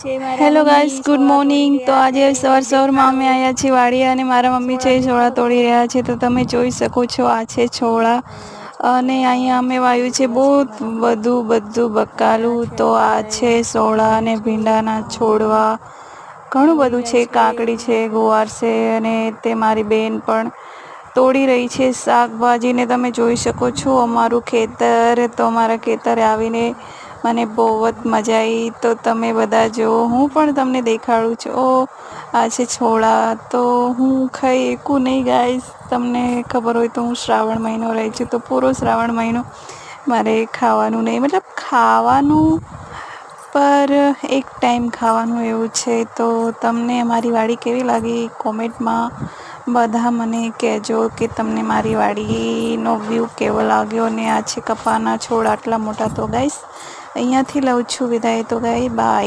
Hello guys, good morning. તો આજે સવારમાં અમે આવ્યા છીએ વાડીએ અને મારા મમ્મી છે છોળા તોડી રહ્યા છે. તો તમે જોઈ શકો છો, આ છે છોળા અને અહીંયા અમે વાવ્યું છે બહુ બધું બકાલું. તો આ છે સોળા અને ભીંડાના છોડવા, ઘણું બધું છે. કાકડી છે, ગુવાર છે અને તે મારી બેન પણ તોડી રહી છે શાકભાજીને. તમે જોઈ શકો છો અમારું ખેતર. તો અમારા ખેતરે આવીને મને બહુ જ મજા આવી. તો તમે બધા જો, હું પણ તમને દેખાડું છું. આ છે છોળા. તો હું ખાઈ એકું નહીં ગાઈસ. તમને ખબર હોય તો હું શ્રાવણ મહિનો રહી છું, તો પૂરો શ્રાવણ મહિનો મારે ખાવાનું નહીં, મતલબ ખાવાનું પર એક ટાઈમ ખાવાનું એવું છે. તો તમને મારી વાડી કેવી લાગી કોમેન્ટમાં બધા મને કહેજો કે તમને મારી વાડીનો વ્યૂ કેવો લાગ્યો. અને આ છે કપાના છોડ આટલા મોટા. તો ગાઈસ અહીંયાથી લઉં છું વિદાય. તો ગાય બાય.